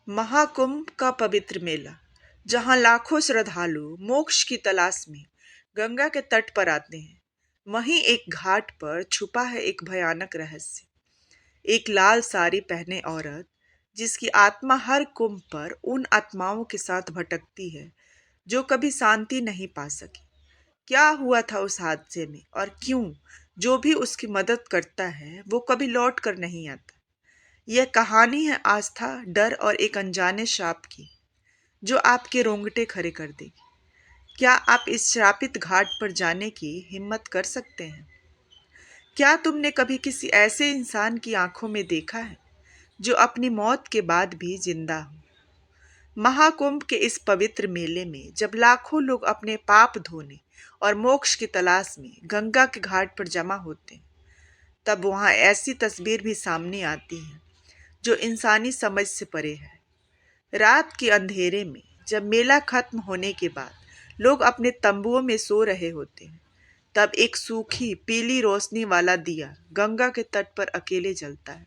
महाकुंभ का पवित्र मेला, जहां लाखों श्रद्धालु मोक्ष की तलाश में गंगा के तट पर आते हैं, वहीं एक घाट पर छुपा है एक भयानक रहस्य। एक लाल साड़ी पहने औरत, जिसकी आत्मा हर कुंभ पर उन आत्माओं के साथ भटकती है जो कभी शांति नहीं पा सकी। क्या हुआ था उस हादसे में और क्यों जो भी उसकी मदद करता है वो कभी लौट कर नहीं आता? यह कहानी है आस्था, डर और एक अनजाने श्राप की, जो आपके रोंगटे खड़े कर देगी। क्या आप इस श्रापित घाट पर जाने की हिम्मत कर सकते हैं? क्या तुमने कभी किसी ऐसे इंसान की आंखों में देखा है जो अपनी मौत के बाद भी जिंदा हो? महाकुंभ के इस पवित्र मेले में जब लाखों लोग अपने पाप धोने और मोक्ष की तलाश में गंगा के घाट पर जमा होते हैं, तब वहां ऐसी तस्वीर भी सामने आती है जो इंसानी समझ से परे है। रात के अंधेरे में जब मेला खत्म होने के बाद लोग अपने तंबुओं में सो रहे होते हैं, तब एक सूखी पीली रोशनी वाला दिया गंगा के तट पर अकेले जलता है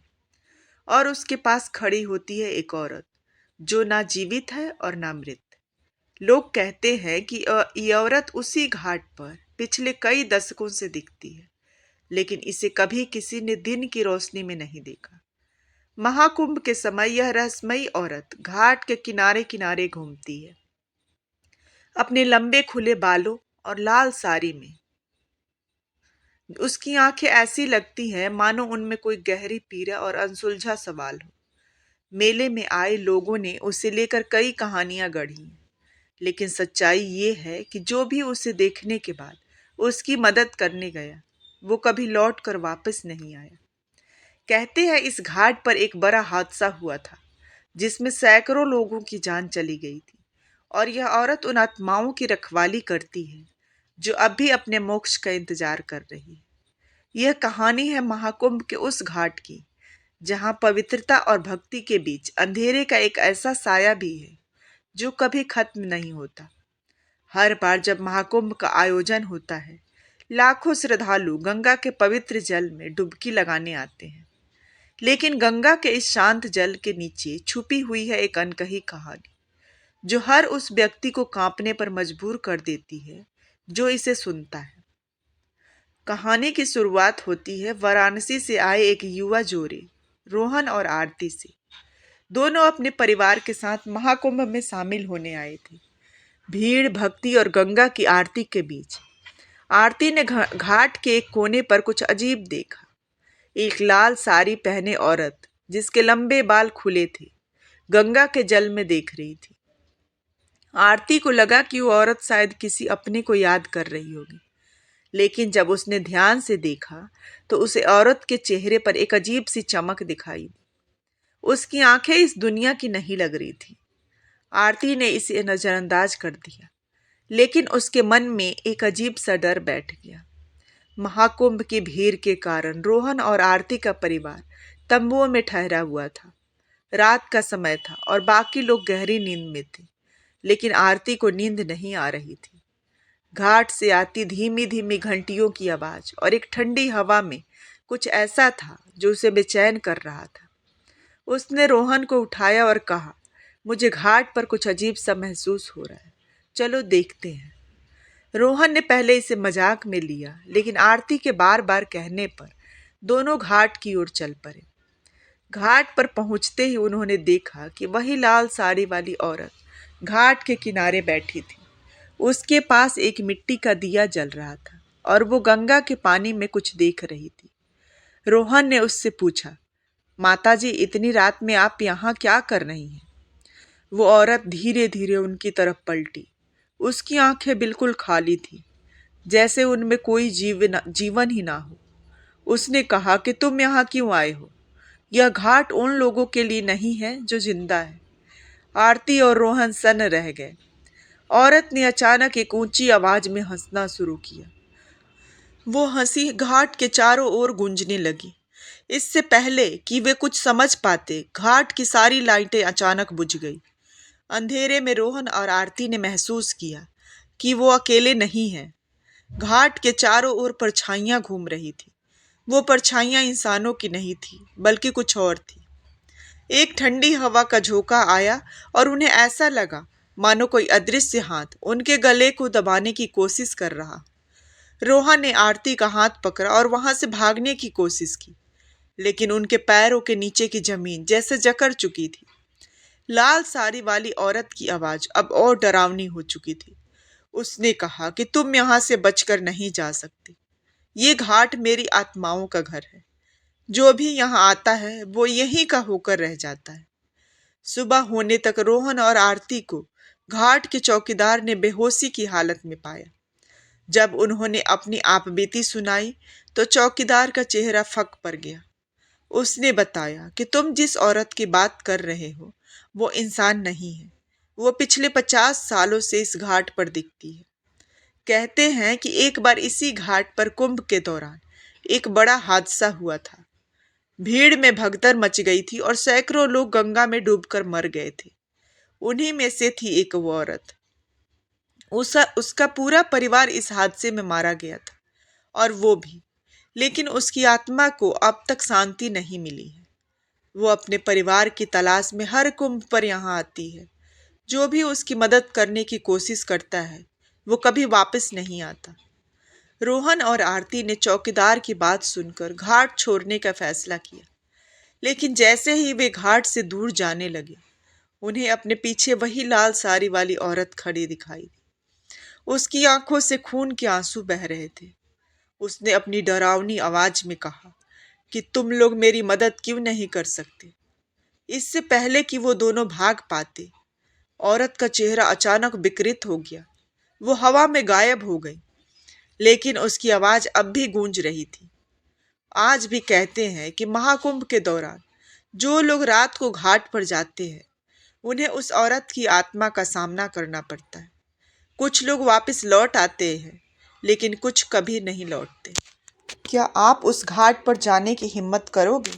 और उसके पास खड़ी होती है एक औरत जो ना जीवित है और ना मृत। लोग कहते हैं कि ये औरत उसी घाट पर पिछले कई दशकों से दिखती है, लेकिन इसे कभी किसी ने दिन की रोशनी में नहीं देखा। महाकुंभ के समय यह रहस्यमयी औरत घाट के किनारे किनारे घूमती है, अपने लंबे खुले बालों और लाल साड़ी में। उसकी आंखें ऐसी लगती हैं मानो उनमें कोई गहरी पीड़ा और अनसुलझा सवाल हो। मेले में आए लोगों ने उसे लेकर कई कहानियां गढ़ी हैं, लेकिन सच्चाई ये है कि जो भी उसे देखने के बाद उसकी मदद करने गया, वो कभी लौट कर वापस नहीं आया। कहते हैं इस घाट पर एक बड़ा हादसा हुआ था जिसमें सैकड़ों लोगों की जान चली गई थी, और यह औरत उन आत्माओं की रखवाली करती है जो अब भी अपने मोक्ष का इंतजार कर रही है। यह कहानी है महाकुंभ के उस घाट की जहां पवित्रता और भक्ति के बीच अंधेरे का एक ऐसा साया भी है जो कभी खत्म नहीं होता। हर बार जब महाकुंभ का आयोजन होता है, लाखों श्रद्धालु गंगा के पवित्र जल में डुबकी लगाने आते हैं, लेकिन गंगा के इस शांत जल के नीचे छुपी हुई है एक अनकही कहानी जो हर उस व्यक्ति को कांपने पर मजबूर कर देती है जो इसे सुनता है। कहानी की शुरुआत होती है वाराणसी से आए एक युवा जोड़े, रोहन और आरती से। दोनों अपने परिवार के साथ महाकुंभ में शामिल होने आए थे। भीड़, भक्ति और गंगा की आरती के बीच आरती ने घाट के एक कोने पर कुछ अजीब देखा। एक लाल साड़ी पहने औरत, जिसके लंबे बाल खुले थे, गंगा के जल में देख रही थी। आरती को लगा कि वो औरत शायद किसी अपने को याद कर रही होगी, लेकिन जब उसने ध्यान से देखा तो उसे औरत के चेहरे पर एक अजीब सी चमक दिखाई दी। उसकी आंखें इस दुनिया की नहीं लग रही थी। आरती ने इसे नजरअंदाज कर दिया, लेकिन उसके मन में एक अजीब सा डर बैठ गया। महाकुंभ की भीड़ के कारण रोहन और आरती का परिवार तंबुओं में ठहरा हुआ था। रात का समय था और बाकी लोग गहरी नींद में थे, लेकिन आरती को नींद नहीं आ रही थी। घाट से आती धीमी धीमी घंटियों की आवाज और एक ठंडी हवा में कुछ ऐसा था जो उसे बेचैन कर रहा था। उसने रोहन को उठाया और कहा, मुझे घाट पर कुछ अजीब सा महसूस हो रहा है, चलो देखते हैं। रोहन ने पहले इसे मजाक में लिया, लेकिन आरती के बार बार कहने पर दोनों घाट की ओर चल पड़े। घाट पर पहुंचते ही उन्होंने देखा कि वही लाल साड़ी वाली औरत घाट के किनारे बैठी थी। उसके पास एक मिट्टी का दिया जल रहा था और वो गंगा के पानी में कुछ देख रही थी। रोहन ने उससे पूछा, माताजी, इतनी रात में आप यहाँ क्या कर रही हैं? वो औरत धीरे धीरे उनकी तरफ पलटी। उसकी आंखें बिल्कुल खाली थी, जैसे उनमें कोई जीवन ही ना हो। उसने कहा कि तुम यहाँ क्यों आए हो? यह घाट उन लोगों के लिए नहीं है जो जिंदा है। आरती और रोहन सन्न रह गए। औरत ने अचानक एक ऊंची आवाज में हंसना शुरू किया। वो हंसी घाट के चारों ओर गूंजने लगी। इससे पहले कि वे कुछ समझ पाते, घाट की सारी लाइटें अचानक बुझ गई। अंधेरे में रोहन और आरती ने महसूस किया कि वो अकेले नहीं हैं। घाट के चारों ओर परछाइयां घूम रही थी। वो परछाइयां इंसानों की नहीं थी, बल्कि कुछ और थी। एक ठंडी हवा का झोंका आया और उन्हें ऐसा लगा मानो कोई अदृश्य हाथ उनके गले को दबाने की कोशिश कर रहा। रोहन ने आरती का हाथ पकड़ा और वहां से भागने की कोशिश की, लेकिन उनके पैरों के नीचे की जमीन जैसे जकड़ चुकी थी। लाल साड़ी वाली औरत की आवाज अब और डरावनी हो चुकी थी। उसने कहा कि तुम यहां से बचकर नहीं जा सकते। ये घाट मेरी आत्माओं का घर है। जो भी यहाँ आता है वो यहीं का होकर रह जाता है। सुबह होने तक रोहन और आरती को घाट के चौकीदार ने बेहोशी की हालत में पाया। जब उन्होंने अपनी आपबीती सुनाई तो चौकीदार का चेहरा फक पड़ गया। उसने बताया कि तुम जिस औरत की बात कर रहे हो वो इंसान नहीं है। वो पिछले 50 सालों से इस घाट पर दिखती है। कहते हैं कि एक बार इसी घाट पर कुंभ के दौरान एक बड़ा हादसा हुआ था। भीड़ में भगदड़ मच गई थी और सैकड़ों लोग गंगा में डूबकर मर गए थे। उन्हीं में से थी एक वो औरत। उसका पूरा परिवार इस हादसे में मारा गया था, और वो भी। लेकिन उसकी आत्मा को अब तक शांति नहीं मिली है। वो अपने परिवार की तलाश में हर कुंभ पर यहाँ आती है। जो भी उसकी मदद करने की कोशिश करता है वो कभी वापस नहीं आता। रोहन और आरती ने चौकीदार की बात सुनकर घाट छोड़ने का फैसला किया, लेकिन जैसे ही वे घाट से दूर जाने लगे उन्हें अपने पीछे वही लाल साड़ी वाली औरत खड़ी दिखाई दी। उसकी आंखों से खून के आंसू बह रहे थे। उसने अपनी डरावनी आवाज में कहा कि तुम लोग मेरी मदद क्यों नहीं कर सकते। इससे पहले कि वो दोनों भाग पाते, औरत का चेहरा अचानक विकृत हो गया। वो हवा में गायब हो गई, लेकिन उसकी आवाज अब भी गूंज रही थी। आज भी कहते हैं कि महाकुंभ के दौरान जो लोग रात को घाट पर जाते हैं उन्हें उस औरत की आत्मा का सामना करना पड़ता है। कुछ लोग वापस लौट आते हैं, लेकिन कुछ कभी नहीं लौटते। क्या आप उस घाट पर जाने की हिम्मत करोगे?